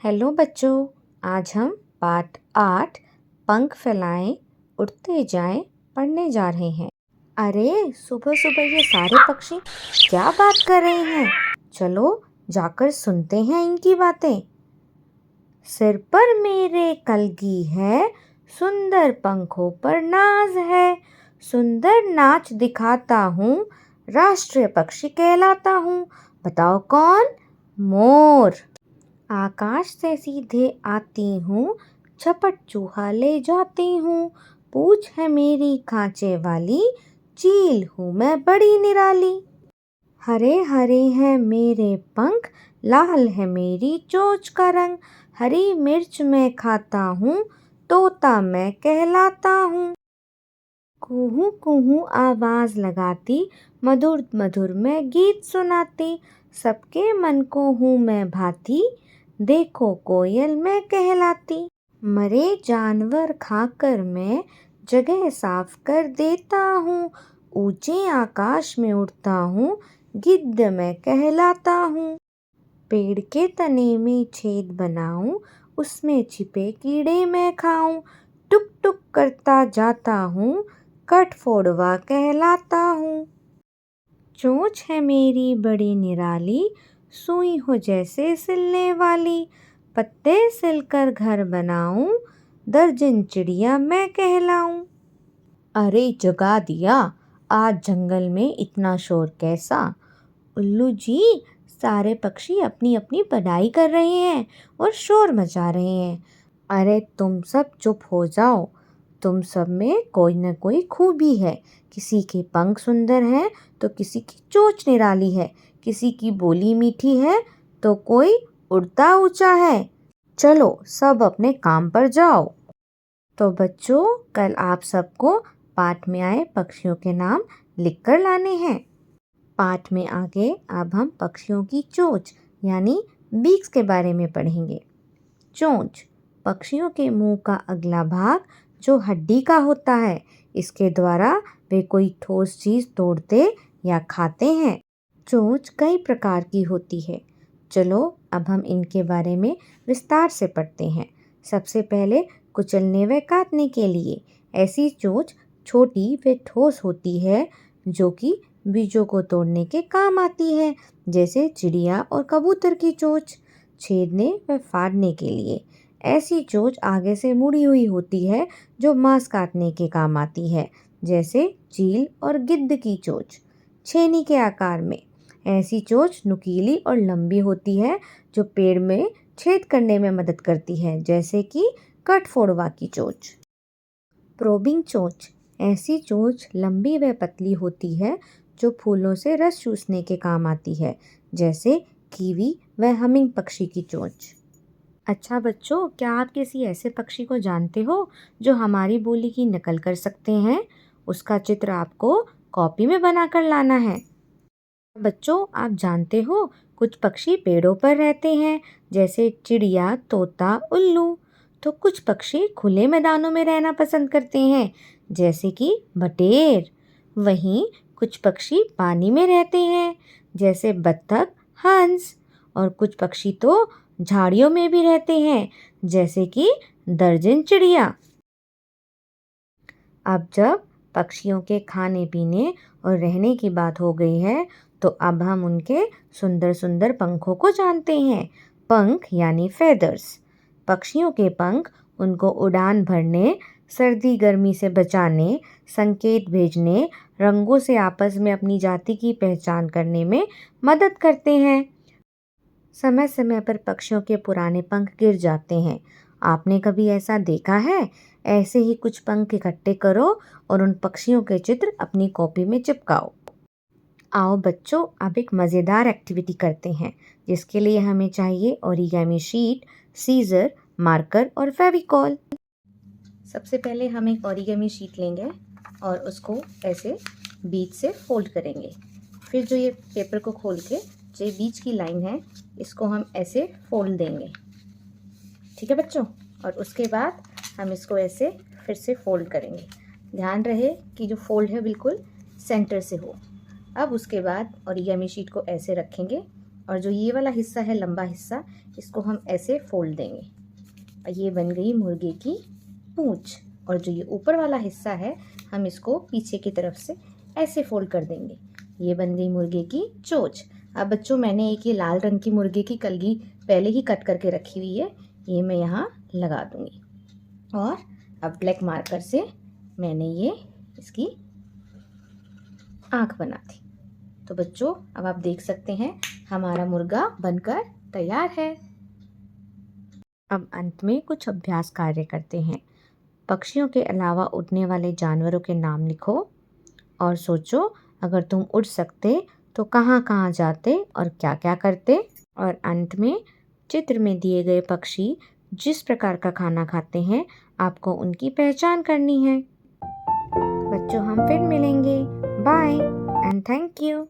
Hello बच्चों, आज हम पाठ 8 पंख फैलाएं उड़ते जाएं पढ़ने जा रहे हैं। अरे सुबह सुबह ये सारे पक्षी क्या बात कर रहे हैं? चलो जाकर सुनते हैं इनकी बातें। सिर पर मेरे कलगी है, सुंदर पंखों पर नाज है। सुंदर नाच दिखाता हूँ, राष्ट्रीय पक्षी कहलाता हूँ। बताओ कौन? मोर। आकाश से सीधे आती हूँ, झपट चूहा ले जाती हूँ। पूंछ है मेरी खांचे वाली, चील हूँ मैं बड़ी निराली। हरे हरे हैं मेरे पंख, लाल है मेरी चोंच का रंग। हरी मिर्च मैं खाता हूँ, तोता मैं कहलाता हूँ। कुहू कुहू आवाज लगाती, मधुर मधुर मैं गीत सुनाती। सबके मन को हूँ मैं भाती, देखो कोयल मैं कहलाती। मरे जानवर खाकर मैं जगह साफ कर देता हूँ। ऊंचे आकाश में उड़ता हूँ, गिद्ध मैं कहलाता हूँ। पेड़ के तने में छेद बनाऊं, उसमें छिपे कीड़े मैं खाऊं। टुक टुक करता जाता हूँ, कठफोड़वा कहलाता हूँ। चोंच है मेरी बड़ी निराली, सुई हो जैसे सिलने वाली। पत्ते सिलकर घर बनाऊं, दर्जन चिड़िया मैं कहलाऊं। अरे जगा दिया, आज जंगल में इतना शोर कैसा? उल्लू जी, सारे पक्षी अपनी अपनी पढ़ाई कर रहे हैं और शोर मचा रहे हैं। अरे तुम सब चुप हो जाओ, तुम सब में कोई न कोई खूबी है। किसी के पंख सुंदर हैं तो किसी की चोंच निराली है, किसी की बोली मीठी है तो कोई उड़ता ऊंचा है। चलो सब अपने काम पर जाओ। तो बच्चों, कल आप सबको पाठ में आए पक्षियों के नाम लिखकर लाने हैं। पाठ में आगे अब हम पक्षियों की चोंच यानी बीक्स के बारे में पढ़ेंगे। चोंच पक्षियों के मुंह का अगला भाग जो हड्डी का होता है। इसके द्वारा वे कोई ठोस चीज तोड़ते या खाते हैं। चोंच कई प्रकार की होती है। चलो अब हम इनके बारे में विस्तार से पढ़ते हैं। सबसे पहले कुचलने व काटने के लिए। ऐसी चोंच छोटी व ठोस होती है जो कि बीजों को तोड़ने के काम आती है, जैसे चिड़िया और कबूतर की चोंच। छेदने व फाड़ने के लिए। ऐसी चोंच आगे से मुड़ी हुई होती है जो मांस काटने के काम आती है, जैसे चील और गिद्ध की चोंच। छेनी के आकार में। ऐसी चोंच नुकीली और लंबी होती है जो पेड़ में छेद करने में मदद करती है, जैसे कि कठफोड़वा की चोंच। प्रोबिंग चोंच। ऐसी चोंच लंबी व पतली होती है जो फूलों से रस चूसने के काम आती है, जैसे कीवी व हमिंग पक्षी की चोंच। अच्छा बच्चों, क्या आप किसी ऐसे पक्षी को जानते हो जो हमारी बोली की नकल कर सकते हैं? उसका चित्र आपको कॉपी में बनाकर लाना है। बच्चों, आप जानते हो कुछ पक्षी पेड़ों पर रहते हैं, जैसे चिड़िया, तोता, उल्लू। तो कुछ पक्षी खुले मैदानों में रहना पसंद करते हैं, जैसे कि बटेर। वहीं कुछ पक्षी पानी में रहते हैं, जैसे बत्तख, हंस। और कुछ पक्षी तो झाड़ियों में भी रहते हैं, जैसे कि दर्जन चिड़िया। अब जब पक्षियों के खाने पीने और रहने की बात हो गई है, तो अब हम उनके सुंदर सुंदर पंखों को जानते हैं। पंख यानी फेदर्स। पक्षियों के पंख उनको उड़ान भरने, सर्दी गर्मी से बचाने, संकेत भेजने, रंगों से आपस में अपनी जाति की पहचान करने में मदद करते हैं। समय समय पर पक्षियों के पुराने पंख गिर जाते हैं। आपने कभी ऐसा देखा है? ऐसे ही कुछ पंख इकट्ठे करो और उन पक्षियों के चित्र अपनी कॉपी में चिपकाओ। आओ बच्चों, अब एक मज़ेदार एक्टिविटी करते हैं, जिसके लिए हमें चाहिए ओरिगामी शीट, सीजर, मार्कर और फेविकॉल। सबसे पहले हम एक ओरिगामी शीट लेंगे और उसको ऐसे बीच से फोल्ड करेंगे। फिर जो ये पेपर को खोल के जो ये बीच की लाइन है, इसको हम ऐसे फोल्ड देंगे। ठीक है बच्चों? और उसके बाद हम इसको ऐसे फिर से फोल्ड करेंगे। ध्यान रहे कि जो फोल्ड है बिल्कुल सेंटर से हो। अब उसके बाद ओरिगामी शीट को ऐसे रखेंगे और जो ये वाला हिस्सा है, लंबा हिस्सा, इसको हम ऐसे फोल्ड देंगे और ये बन गई मुर्गे की पूंछ। और जो ये ऊपर वाला हिस्सा है, हम इसको पीछे की तरफ से ऐसे फोल्ड कर देंगे, ये बन गई मुर्गे की चोंच। अब बच्चों, मैंने एक ये लाल रंग की मुर्गे की कलगी पहले ही कट करके रखी हुई है, ये मैं यहाँ लगा दूंगी। और अब ब्लैक मार्कर से मैंने ये इसकी आँख बना दी। तो बच्चों, अब आप देख सकते हैं हमारा मुर्गा बनकर तैयार है। अब अंत में कुछ अभ्यास कार्य करते हैं। पक्षियों के अलावा उड़ने वाले जानवरों के नाम लिखो और सोचो, अगर तुम उड़ सकते तो कहाँ कहाँ जाते और क्या क्या करते। और अंत में चित्र में दिए गए पक्षी जिस प्रकार का खाना खाते हैं, आपको उनकी पहचान करनी है। बच्चों, हम फिर मिलेंगे। Bye and thank you.